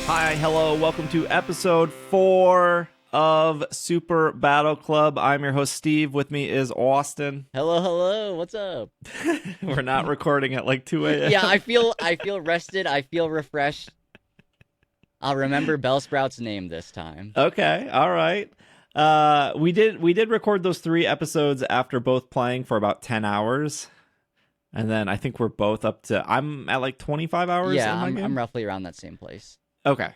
Hi, hello, welcome to episode 4 of Super Battle Club. I'm your host, Steve. With me is Austin. Hello, what's up? We're not recording at like 2 a.m. Yeah, I feel rested, I feel refreshed. I'll remember Bellsprout's name this time. Okay, all right. We did record those 3 episodes after both playing for about 10 hours. And then I think we're both up to, I'm at like 25 hours Yeah, in my game. I'm roughly around that same place. Okay.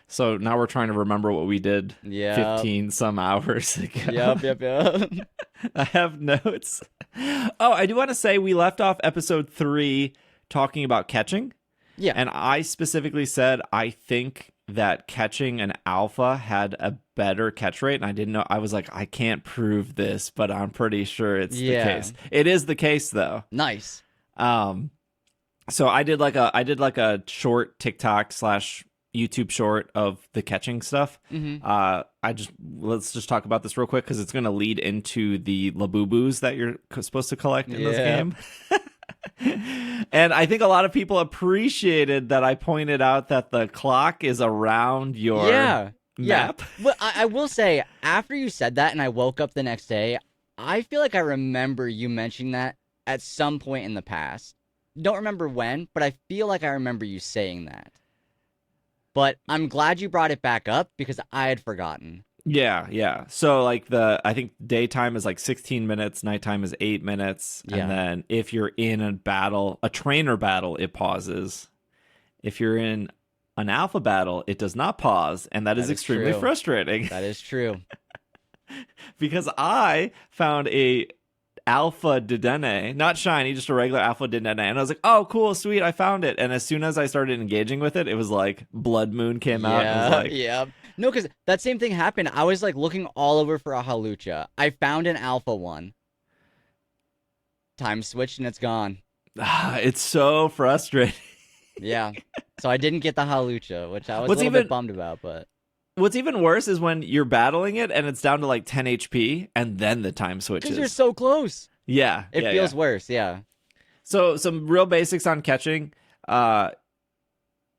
So now we're trying to remember what we did 15 some hours ago. Yep. I have notes. Oh, I do want to say we left off episode 3 talking about catching. Yeah. And I specifically said I think that catching an alpha had a better catch rate. And I didn't know. I was like, I can't prove this, but I'm pretty sure it's the case. It is the case, though. Nice. So I did like a short TikTok / YouTube short of the catching stuff. Mm-hmm. Let's just talk about this real quick because it's going to lead into the Labubus that you're supposed to collect in this game. And I think a lot of people appreciated that I pointed out that the clock is around your map. Yeah. But I will say, after you said that and I woke up the next day, I feel like I remember you mentioning that at some point in the past. Don't remember when, but I feel like I remember you saying that. But I'm glad you brought it back up because I had forgotten. Yeah. So like I think daytime is like 16 minutes, nighttime is 8 minutes. Yeah. And then if you're in a trainer battle, it pauses. If you're in an alpha battle, it does not pause. And that is extremely frustrating. That is true. Because I found a alpha Dedenne, not shiny, just a regular alpha Dedenne, and I was like, oh cool, sweet, I found it. And as soon as I started engaging with it, it was like Blood Moon came out and was like, yeah. No, because that same thing happened. I was like looking all over for a Halucha. I found an alpha one. Time switched and it's gone. It's so frustrating. Yeah. So I didn't get the Halucha, which I was a little bit bummed about, but what's even worse is when you're battling it and it's down to like 10 HP and then the time switches. Because you're so close. Yeah. It feels worse, yeah. So some real basics on catching.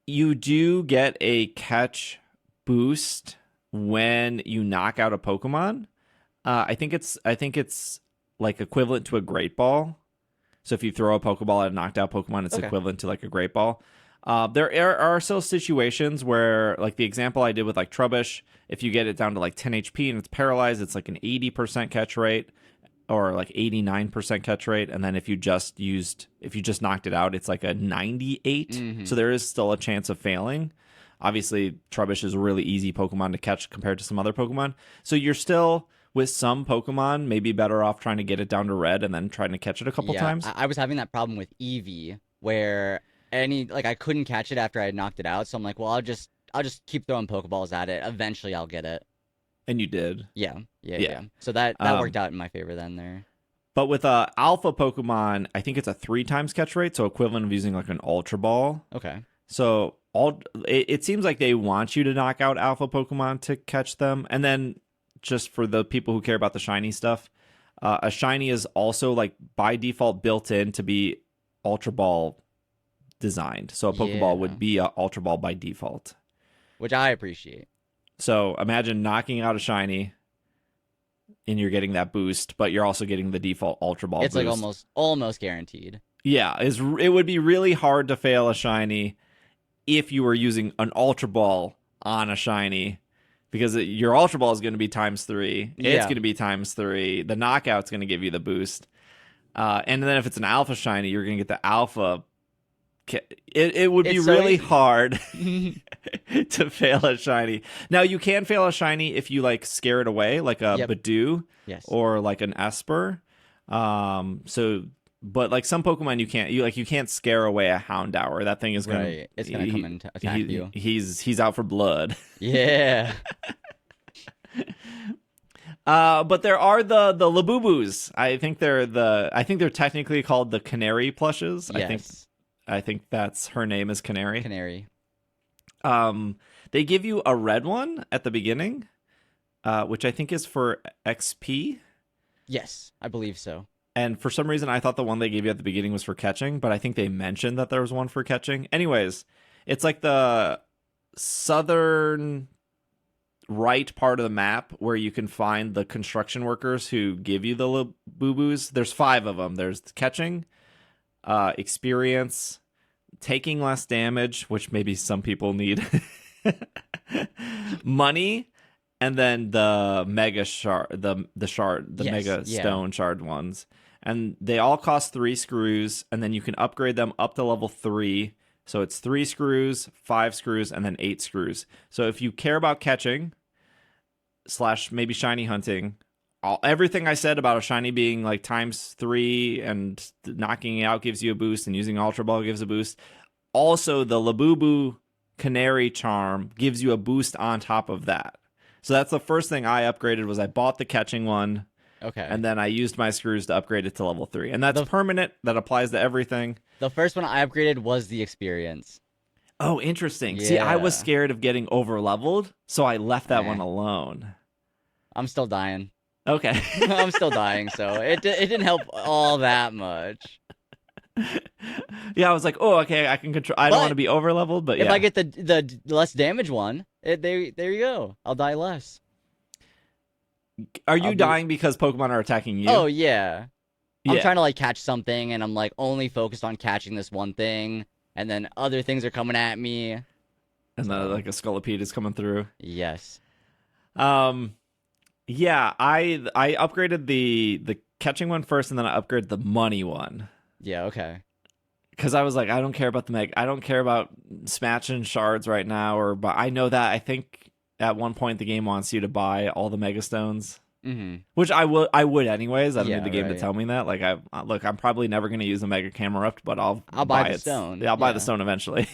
You do get a catch boost when you knock out a Pokemon. I think it's like equivalent to a Great Ball. So if you throw a Pokeball at a knocked out Pokemon, it's equivalent to like a Great Ball. There are still situations where, like the example I did with like Trubbish, if you get it down to like 10 HP and it's paralyzed, it's like an 80% catch rate or like 89% catch rate. And then if you just knocked it out, it's like a 98. Mm-hmm. So there is still a chance of failing. Obviously, Trubbish is a really easy Pokemon to catch compared to some other Pokemon. So you're still, with some Pokemon, maybe better off trying to get it down to red and then trying to catch it a couple times. I was having that problem with Eevee where I couldn't catch it after I had knocked it out, so I'm like, well, I'll just keep throwing Pokeballs at it. Eventually, I'll get it. And you did. Yeah. So that worked out in my favor then there. But with alpha Pokemon, I think it's a 3 times catch rate, so equivalent of using like an Ultra Ball. Okay. So it seems like they want you to knock out alpha Pokemon to catch them, and then just for the people who care about the shiny stuff, a shiny is also like by default built in to be Ultra Ball designed. So a Pokeball would be a Ultra Ball by default, which I appreciate. So imagine knocking out a shiny and you're getting that boost, but you're also getting the default Ultra Ball it's boost. Like almost guaranteed. Yeah, it would be really hard to fail a shiny if you were using an Ultra Ball on a shiny, because your Ultra Ball is going to be ×3. It's going to be ×3. The knockout's going to give you the boost. And then if it's an alpha shiny, you're going to get the alpha. It would be really hard to fail a shiny. Now, you can fail a shiny if you like scare it away, like a Badoo or like an Esper. But like some Pokemon, you can't scare away a Houndour. That thing is gonna it's gonna come and attack you. He's out for blood. Yeah. But there are the Labubus. I think they're technically called the Canari plushes. Yes. I think that's her name is Canari. Canari. They give you a red one at the beginning, which I think is for XP. Yes, I believe so. And for some reason, I thought the one they gave you at the beginning was for catching, but I think they mentioned that there was one for catching. Anyways, it's like the southern right part of the map where you can find the construction workers who give you the boo-boos. There's 5 of them. There's catching, experience, taking less damage, which maybe some people need, money, and then the mega shard, the shard, the mega stone shard ones. And they all cost 3 screws, and then you can upgrade them up to level 3. So it's 3 screws, 5 screws, and then 8 screws. So if you care about catching / maybe shiny hunting, everything I said about a shiny being like ×3 and knocking it out gives you a boost, and using Ultra Ball gives a boost. Also, the Labubu Canari charm gives you a boost on top of that. So that's the first thing I upgraded. Was I bought the catching one. Okay. And then I used my screws to upgrade it to level 3. And that's permanent. That applies to everything. The first one I upgraded was the experience. Oh, interesting. Yeah. See, I was scared of getting over leveled, so I left that one alone. I'm still dying. Okay. I'm still dying, so it didn't help all that much. Yeah, I was like, oh, okay, I can control. I don't want to be over leveled, but if I get the less damage one, there you go. I'll die less. Are you dying because Pokemon are attacking you? Oh, yeah. I'm trying to, like, catch something, and I'm, like, only focused on catching this one thing, and then other things are coming at me. And then, like, a Scolipede is coming through. Yes. Yeah, I upgraded the catching one first, and then I upgraded the money one. Yeah, okay. Because I was like, I don't care about I don't care about smashing shards right now, but I know that I think at one point the game wants you to buy all the Mega Stones, which I would anyways. I don't need the game to tell me that. Like, I'm probably never going to use a Mega Camerupt, but I'll buy the stone. Yeah, I'll buy the stone eventually.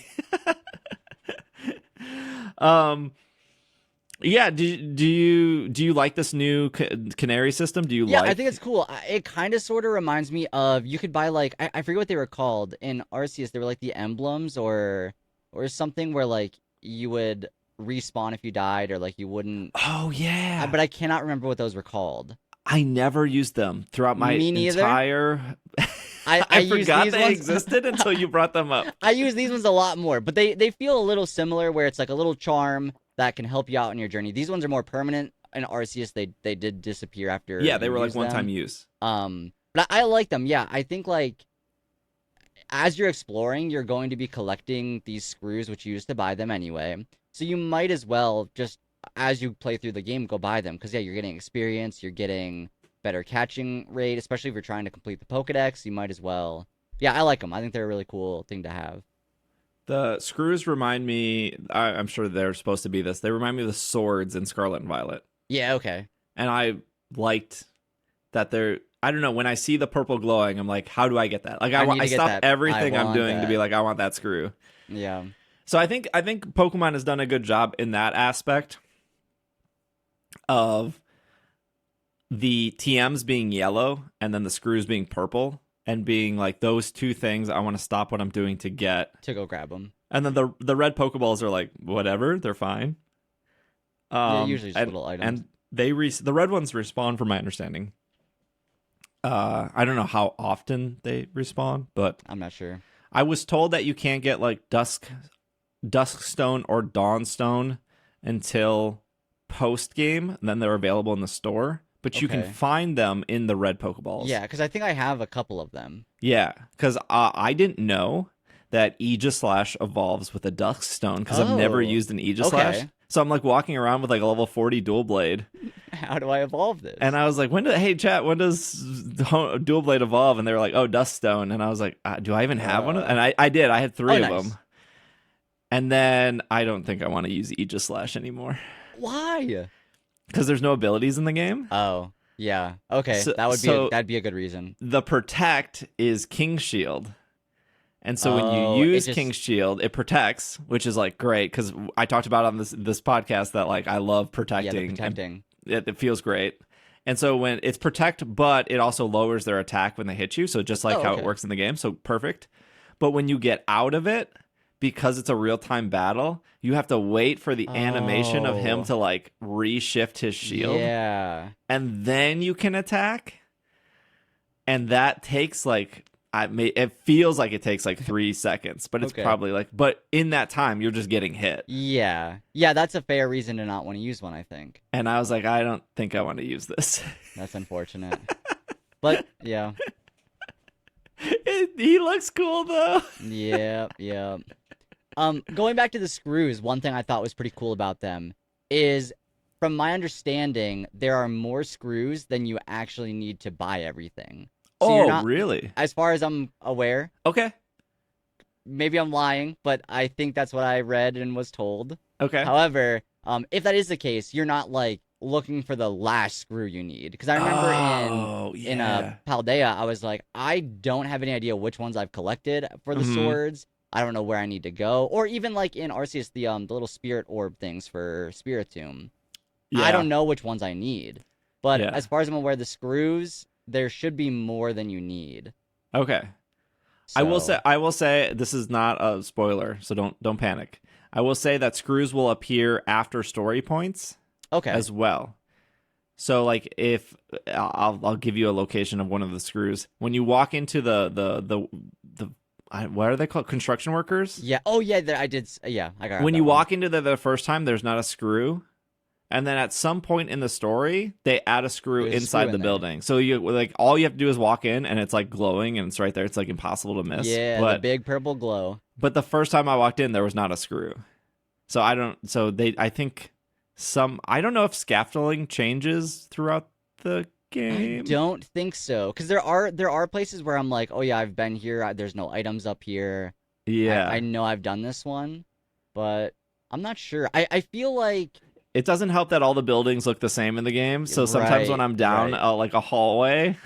Yeah. Do you like this new Canari system? Do you like? Yeah, I think it's cool. It kind of sort of reminds me of, you could buy, like, I forget what they were called in Arceus. They were like the emblems or something where, like, you would respawn if you died, or like you wouldn't. Oh yeah. But I cannot remember what those were called. I never used them throughout my entire. I forgot they existed until you brought them up. I use these ones a lot more, but they feel a little similar, where it's like a little charm that can help you out on your journey. These ones are more permanent. In Arceus, they did disappear after. Yeah, they were like one-time use. But I like them. Yeah, I think, like, as you're exploring, you're going to be collecting these screws, which you used to buy them anyway. So you might as well, just as you play through the game, go buy them. Because, yeah, you're getting experience, you're getting better catching rate, especially if you're trying to complete the Pokedex. You might as well. Yeah, I like them. I think they're a really cool thing to have. The screws remind me, I'm sure they're supposed to be this, they remind me of the swords in Scarlet and Violet. Yeah, okay. And I liked that they're, I don't know, when I see the purple glowing, I'm like, how do I get that? Like, I stop everything I'm doing to be like, I want that screw. Yeah. So I think Pokemon has done a good job in that aspect of the TMs being yellow and then the screws being purple, and being like, those two things, I want to stop what I'm doing to go grab them. And then the red Pokeballs are like, whatever, they're fine. Yeah, usually just little items. And the red ones respawn, from my understanding. I don't know how often they respawn, but I'm not sure. I was told that you can't get like Dusk Stone or Dawn Stone until post game, and then they're available in the store. But you can find them in the red Pokeballs. Yeah, because I think I have a couple of them. Yeah, because I didn't know that Aegislash evolves with a Dusk Stone, because I've never used an Aegislash. Okay. So I'm like walking around with like a level 40 Dual Blade. How do I evolve this? And I was like, hey chat, when does Dual Blade evolve? And they were like, oh, Dusk Stone. And I was like, do I even have one? And I did. I had 3 of them. And then I don't think I want to use Aegislash anymore. Why? Because there's no abilities in the game. Oh, yeah. Okay, so, that'd be a good reason. The Protect is King's Shield. And so when you use King's Shield, it protects, which is like great, because I talked about on this podcast that like I love protecting. Yeah, protecting. It feels great. And so when it's protect, but it also lowers their attack when they hit you. So just like how it works in the game. So perfect. But when you get out of it, because it's a real-time battle, you have to wait for the animation of him to like reshift his shield. Yeah. And then you can attack. and that takes like it feels like it takes like 3 seconds, but it's Okay. probably like, but in that time you're just getting hit. Yeah. Yeah, that's a fair reason to not want to use one, I think. And I was like, I don't think I want to use this. That's unfortunate. But yeah. He looks cool though. Yeah, yeah. Going back to the screws, one thing I thought was pretty cool about them is, from my understanding, there are more screws than you actually need to buy everything. So you're not, Really? as far as I'm aware, Okay. maybe I'm lying, but I think that's what I read and was told. Okay. However, if that is the case, you're not like looking for the last screw you need. Because I remember in Paldea, I was like, I don't have any idea which ones I've collected for the swords. I don't know where I need to go. Or even like in Arceus, the little spirit orb things for Spiritomb. Yeah. I don't know which ones I need. But Yeah. as far as I'm aware, the screws, there should be more than you need. Okay. So, I will say this is not a spoiler, so don't panic. I will say that screws will appear after story points okay. as well. So like if I'll give you a location of one of the screws. When you walk into the what are they called? Construction workers? Yeah. Oh yeah, I did. Yeah, I got. When that you one. walk into the first time, there's not a screw. And then at some point in the story, they add a screw There's a inside screw the in there. building. So you like all you have to do is walk in, and it's like glowing, and it's right there. It's like impossible to miss. Yeah, the big purple glow. But the first time I walked in, there was not a screw. So I don't. So they. I think some. I don't know if scaffolding changes throughout the game. I don't think so, because there are places where I'm like, oh yeah, I've been here. There's no items up here. Yeah. I know I've done this one, but I'm not sure. I feel like It doesn't help that all the buildings look the same in the game. So sometimes when Right, I'm down right. like a hallway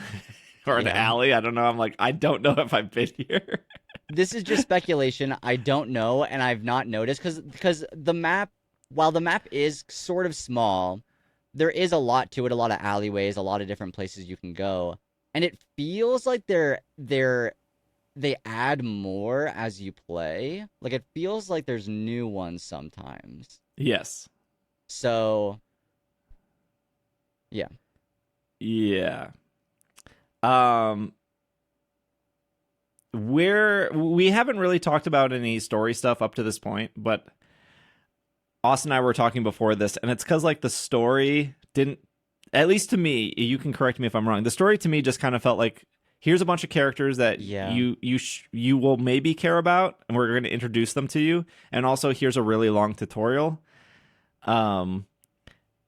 or an Yeah. alley, I don't know. I'm like, I don't know if I've been here. this is just speculation. I don't know, and I've not noticed because the map, while the map is sort of small, there is a lot to it. A lot of alleyways, a lot of different places you can go, and it feels like they add more as you play. Like it feels like there's new ones sometimes. Yes. So, yeah. Yeah. We haven't really talked about any story stuff up to this point, but Austin and I were talking before this, and it's because like the story didn't, at least to me, you can correct me if I'm wrong. The story to me just kind of felt like, here's a bunch of characters that Yeah. you will maybe care about, and we're going to introduce them to you, and also here's a really long tutorial.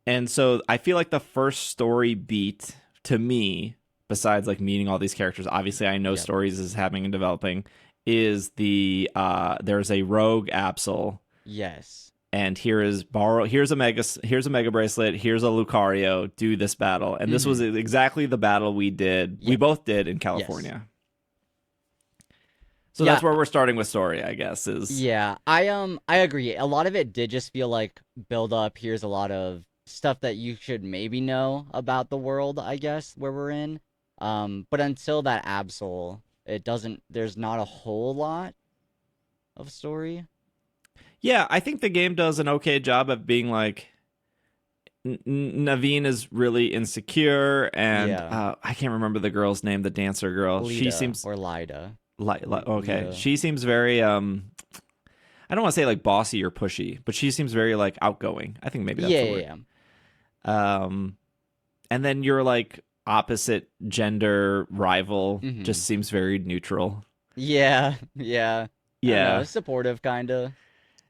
And so I feel like the first story beat to me, besides like meeting all these characters, obviously I know Yep. stories is happening and developing, is the there's a rogue Absol, Yes. and here's a mega bracelet, here's a Lucario, do this battle. And this was exactly the battle we Yep. both did in California. So Yeah. that's where we're starting with story, I guess, is Yeah, I agree. A lot of it did just feel like build up. Here's a lot of stuff that you should maybe know about the world, I guess, where we're in. But until that Absol, there's not a whole lot of story. Yeah, I think the game does an okay job of being like, Naveen is really insecure, and Yeah. I can't remember the girl's name, the dancer girl. She Lida seems or Lida. okay. Lida. She seems very I don't want to say like bossy or pushy, but she seems very like outgoing. I think maybe that's the word. Yeah. And then your like opposite gender rival Mhm. just seems very neutral. Yeah. Yeah. I don't Yeah. know, supportive kind of.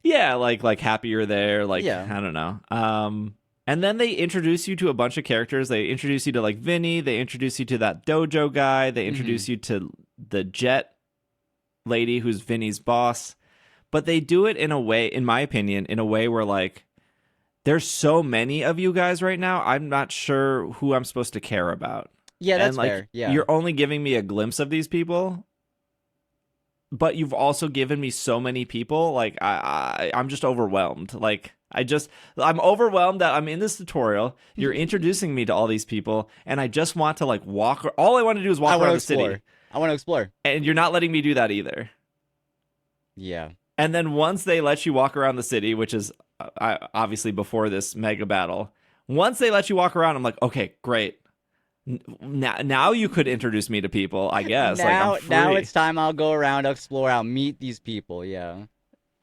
Yeah, like happy you're there, like Yeah. I don't know. And then they introduce you to a bunch of characters. They introduce you to like Vinny, they introduce you to that dojo guy, they introduce you to the Jet lady who's Vinny's boss. But they do it in a way, in my opinion, in a way where like there's so many of you guys right now, I'm not sure who I'm supposed to care about. Yeah, that's And like fair. Yeah. you're only giving me a glimpse of these people, but you've also given me so many people. Like I'm just overwhelmed. Like I'm overwhelmed that I'm in this tutorial. You're introducing me to all these people, and I just want to like walk. All I want to do is walk around the city, I want to explore. and you're not letting me do that either. Yeah. And then once they let you walk around the city, which is obviously before this mega battle, once they let you walk around, I'm like, okay, great. Now you could introduce me to people, I guess. Like I'm free. Now it's time. I'll go around, explore, I'll meet these people. Yeah.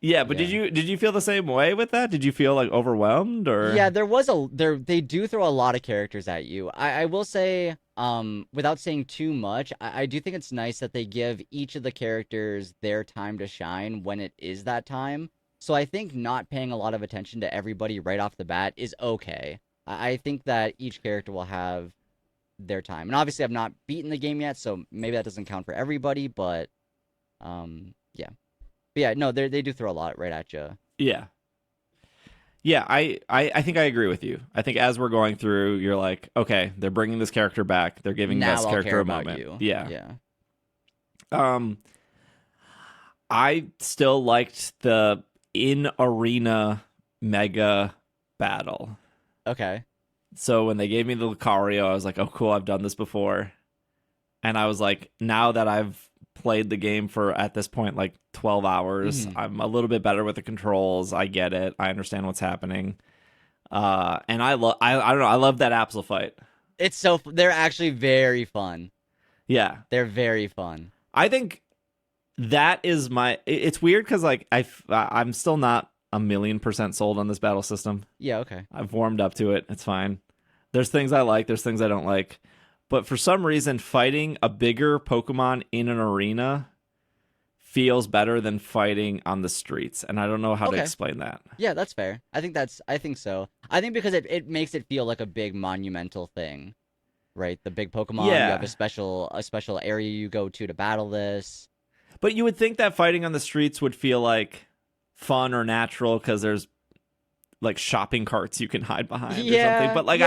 Yeah, but Yeah. did you feel the same way with that? Did you feel like overwhelmed Yeah, or? they do throw a lot of characters at you. I will say, without saying too much, I do think it's nice that they give each of the characters their time to shine when it is that time. So I think not paying a lot of attention to everybody right off the bat is okay. I think that each character will have their time. And obviously I've not beaten the game yet, so maybe that doesn't count for everybody, but yeah. But yeah, no, they do throw a lot right at you. Yeah. Yeah, I think I agree with you. I think as we're going through, you're like, okay, they're bringing this character back. They're giving Now this I'll character care a about moment. you. Yeah. Yeah. Um, I still liked the in arena mega battle. Okay. So when they gave me the Lucario, I was like, oh, cool, I've done this before. And I was like, now that I've played the game for, at this point, like 12 hours, I'm a little bit better with the controls. I get it. I understand what's happening. And I don't know. I love that Absol fight. It's they're actually very fun. Yeah. They're very fun. I think that is it's weird because like I'm still not 1,000,000% sold on this battle system. Yeah, okay. I've warmed up to it. It's fine. There's things I like. There's things I don't like. But for some reason, fighting a bigger Pokemon in an arena feels better than fighting on the streets. And I don't know how to explain that. Yeah, that's fair. I think so. I think because it makes it feel like a big monumental thing. Right? The big Pokemon, you have a special area you go to battle this. But you would think that fighting on the streets would feel like fun or natural because there's like shopping carts you can hide behind or something. But like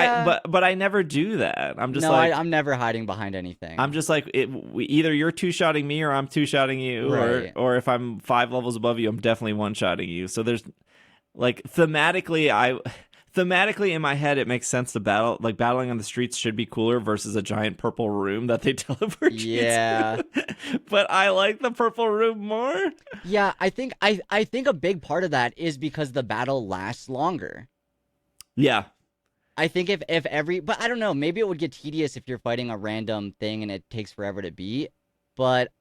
but I never do that. I'm just I'm never hiding behind anything. I'm just like either you're two-shotting me or I'm two-shotting you, right. or if I'm 5 levels above you, I'm definitely one-shotting you. So there's like thematically in my head it makes sense to battling on the streets should be cooler versus a giant purple room that they teleport you to. But I like the purple room more. Yeah, I think a big part of that is because the battle lasts longer. Yeah. I think but I don't know, maybe it would get tedious if you're fighting a random thing and it takes forever to beat, but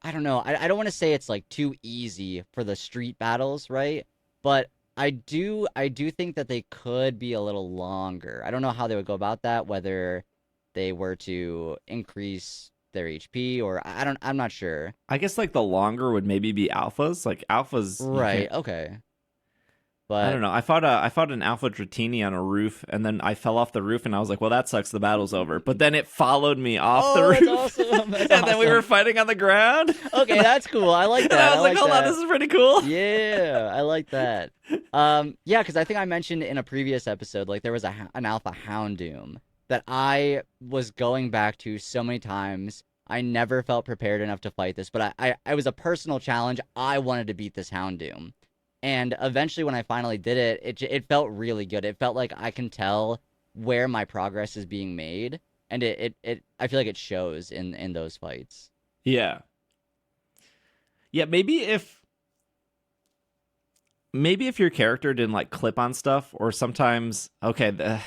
I don't know. I don't want to say it's like too easy for the street battles, right? But I do think that they could be a little longer. I don't know how they would go about that, whether they were to increase their HP or I'm not sure. I guess like the longer would maybe be alphas. Like alphas, right? Okay. But I don't know. I fought an alpha Dratini on a roof, and then I fell off the roof, and I was like, "Well, that sucks. The battle's over." But then it followed me off the roof, that's awesome. That's and awesome. then we were fighting on the ground. Okay, that's cool. I like that. And I was like, "Hold on, this is pretty cool." Yeah, I like that. Yeah, because I think I mentioned in a previous episode, like there was an alpha Houndoom that I was going back to so many times. I never felt prepared enough to fight this, but I was a personal challenge. I wanted to beat this Houndoom. And eventually when I finally did it felt really good. It felt like I can tell where my progress is being made. And I feel like it shows in those fights. Yeah. Yeah, maybe if your character didn't like clip on stuff, or sometimes I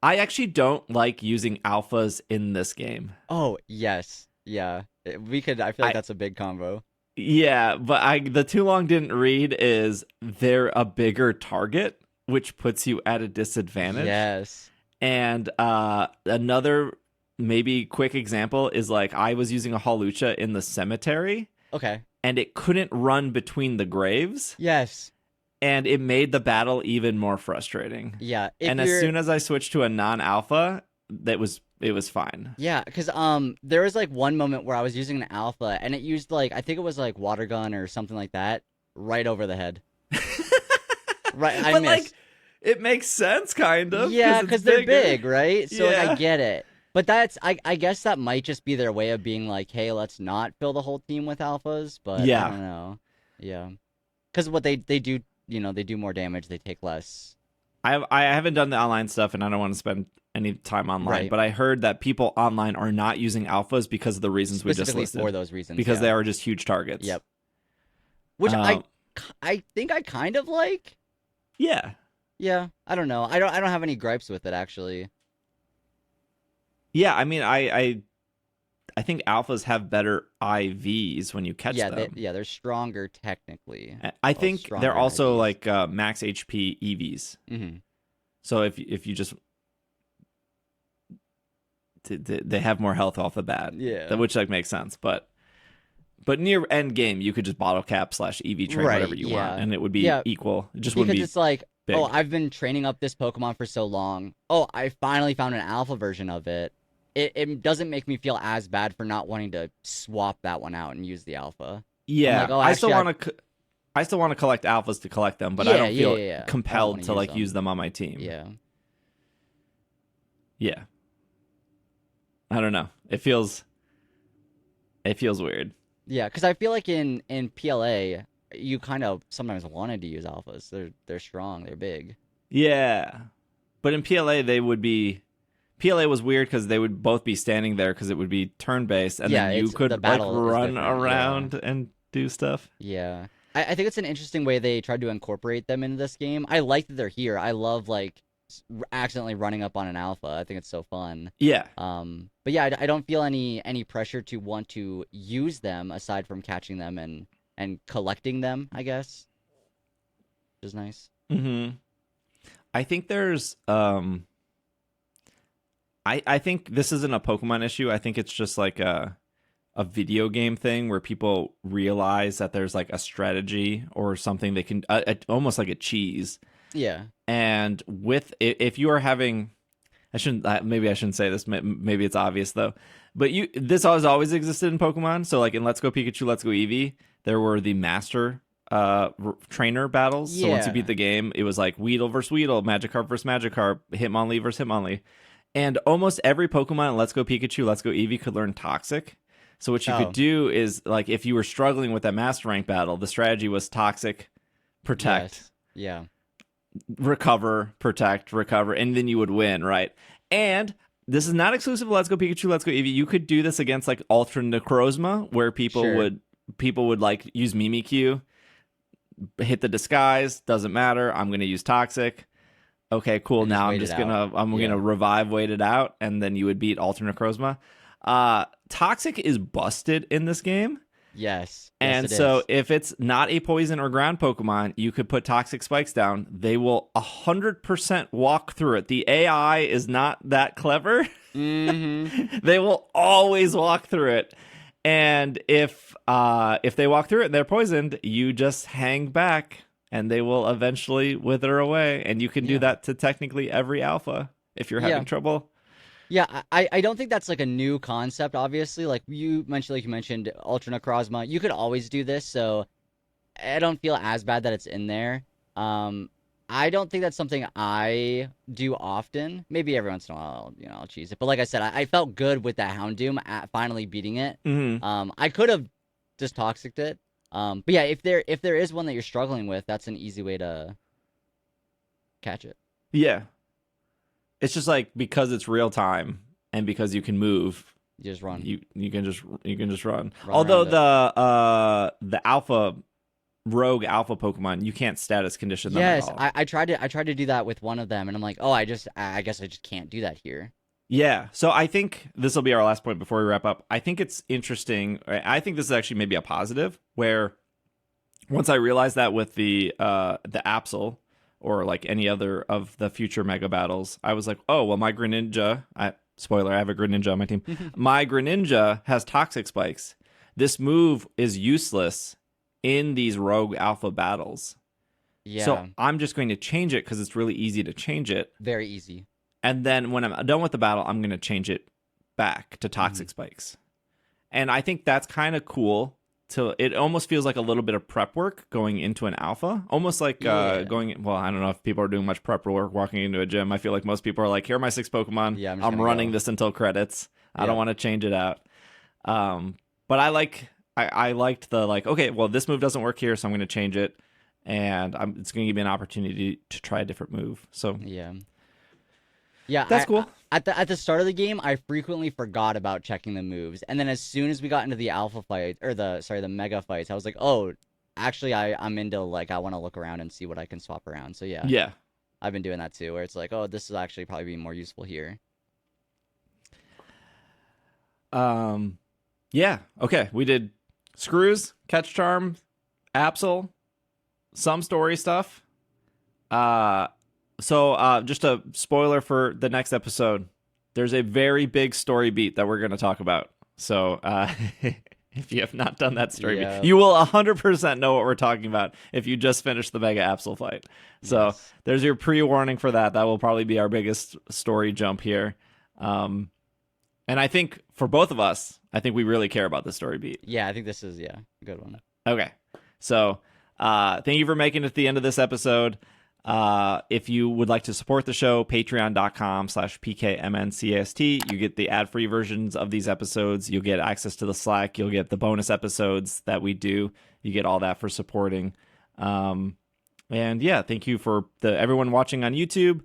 actually don't like using alphas in this game. Oh, yes. Yeah. I feel like that's a big combo. Yeah, but the too long didn't read is they're a bigger target, which puts you at a disadvantage. Yes. And another maybe quick example is like I was using a Hawlucha in the cemetery. Okay. And it couldn't run between the graves. Yes. And it made the battle even more frustrating. Yeah. And as soon as I switched to a non-alpha, it was fine. Yeah, because there was like one moment where I was using an alpha and it used like I think it was like water gun or something like that right over the head. Right, I missed. Like, it makes sense, kind of. Yeah, because they're big, right? So yeah. like, I get it. But I guess that might just be their way of being like, hey, let's not fill the whole team with alphas. But yeah. I don't know. Yeah, because what they do, they do more damage. They take less. I haven't done the online stuff, and I don't want to spend any time online. Right. But I heard that people online are not using alphas because of the reasons we just listed. For those reasons, because they are just huge targets. Yep. Which I think I kind of like. Yeah. Yeah. I don't know. I don't have any gripes with it actually. Yeah, I mean, I think alphas have better IVs when you catch Yeah, them. they're stronger technically. I Well, think they're stronger in also IVs. like max HP EVs. Mm-hmm. So if you just they have more health off the bat, Yeah. which like makes sense. But near end game, you could just bottle cap / EV train whatever Right. you want, Yeah. and it would be Yeah. equal. It just wouldn't Because be it's like, oh, big. I've been training up this Pokemon for so long. Oh, I finally found an alpha version of it. It doesn't make me feel as bad for not wanting to swap that one out and use the alpha. I'm like, Yeah, oh, actually, I still want to collect alphas to collect them, but I yeah, don't yeah, feel yeah, yeah. I don't want compelled to to like them. use them on my team. Yeah. Yeah. I don't know. It feels weird. Yeah, because I feel like in PLA, you kind of sometimes wanted to use alphas. They're strong. They're big. Yeah. But in PLA they would be PLA was weird because they would both be standing there because it would be turn based, and Yeah, then you it's the could like battle is run different. Yeah. around and do stuff. Yeah. I think it's an interesting way they tried to incorporate them into this game. I like that they're here. I love like accidentally running up on an alpha. I think it's so fun. Yeah. But yeah, I don't feel any pressure to want to use them aside from catching them and collecting them, I guess. Which is nice. Mm-hmm. I think there's I think this isn't a Pokemon issue. I think it's just like a video game thing where people realize that there's like a strategy or something they can almost like a cheese. Yeah. And with if you are having maybe I shouldn't say this, maybe it's obvious though, but this has always existed in Pokemon. So like in Let's Go Pikachu, Let's Go Eevee, there were the master trainer battles. So once you Yeah. beat the game, it was like Weedle versus Weedle, Magikarp versus Magikarp, Hitmonlee versus Hitmonlee. And almost every Pokemon in Let's Go Pikachu, Let's Go Eevee could learn Toxic. So what you could Oh, do is like if you were struggling with that master rank battle, the strategy was Toxic, Protect, yes. Yeah. recover, protect, recover, and then you would win, right? And this is not exclusive to Let's Go Pikachu, Let's Go Eevee. You could do this against like Ultra Necrozma, where Sure. people would like use Mimikyu, hit the disguise, doesn't matter. I'm gonna use Toxic. Okay, cool. And just Now wait it out. I'm Yeah. gonna revive, wait it out, and then you would beat Ultra Necrozma. Toxic is busted in this game. Yes. Yes, And it so is. if it's not a poison or ground Pokemon, you could put Toxic Spikes down. They will 100% walk through it. The AI is not that clever. Mm-hmm. They will always walk through it. And if they walk through it and they're poisoned, you just hang back and they will eventually wither away. And you can do Yeah. that to technically every alpha if you're Yeah. having trouble. Yeah, I don't think that's like a new concept, obviously. Like you mentioned Ultra Necrozma. You could always do this, so I don't feel as bad that it's in there. I don't think that's something I do often. Maybe every once in a while, I'll cheese it. But like I said, I felt good with that Houndoom at finally beating it. Hmm. I could have just toxicked it. But yeah, if there is one that you're struggling with, that's an easy way to catch it. Yeah. It's just like because it's real time and because you can move, You just run, you can just run. run Although around it. the alpha rogue alpha Pokemon, you can't status condition them Yes, at all. I tried to do that with one of them, and I'm like, oh, I guess I just can't do that here. Yeah. So I think this will be our last point before we wrap up. I think it's interesting. I think this is actually maybe a positive where once I realized that with the Absol or like any other of the future mega battles, I was like, oh well, my Greninja. Spoiler: I have a Greninja on my team. My Greninja has Toxic Spikes. This move is useless in these rogue alpha battles. Yeah, So I'm just going to change it because it's really easy to change it. very easy. And then when I'm done with the battle, I'm going to change it back to Toxic Spikes. And I think that's kind of cool. It almost feels like a little bit of prep work going into an alpha. Almost like Yeah. well, I don't know if people are doing much prep work walking into a gym. I feel like most people are like, here are my 6 Pokemon. Yeah, I'm just I'm gonna running go. this until credits. I Yeah. don't want to change it out. But I liked the like, okay, well, this move doesn't work here, so I'm going to change it. And it's going to give me an opportunity to try a different move. So Yeah, yeah. that's cool. At the start of the game, I frequently forgot about checking the moves, and then as soon as we got into the alpha fight or the mega fights, I was like, oh, actually, I'm into like I want to look around and see what I can swap around. So yeah, Yeah. I've been doing that too, where it's like, oh, this is actually probably be more useful here. Yeah. Okay. We did Screws, Catch Charm, Absol, some story stuff. So just a spoiler for the next episode. There's a very big story beat that we're going to talk about. So if you have not done that story beat, you will 100% know what we're talking about if you just finished the Mega Absol fight. So there's your pre-warning for that. That will probably be our biggest story jump here. And I think for both of us, I think we really care about the story beat. Yeah, I think this is a good one. Okay. So thank you for making it to the end of this episode. If you would like to support the show, patreon.com/PKMNcast. You get the ad-free versions of these episodes. You'll get access to the Slack. You'll get the bonus episodes that we do. You get all that for supporting. And yeah, thank you for everyone watching on YouTube,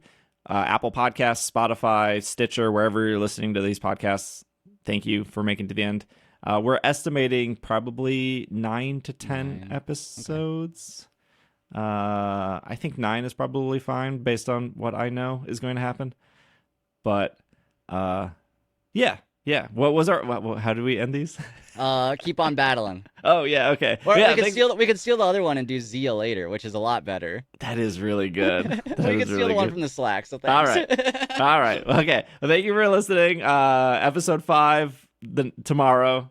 Apple Podcasts, Spotify, Stitcher, wherever you're listening to these podcasts. Thank you for making it to the end. We're estimating probably 9 to 10 episodes. Okay. I think 9 is probably fine based on what I know is going to happen. But yeah. What was how do we end these? Keep on battling. Oh yeah, okay. Or yeah, we could steal the other one and do Zia later, which is a lot better. That is really good. We could steal the one from the Slack. So thanks. All right. Okay. Well, thank you for listening. Episode 5 tomorrow.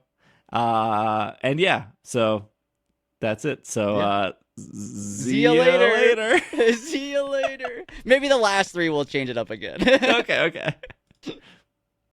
And yeah, so that's it. So see you later. See you later. Maybe the last 3 will change it up again. Okay.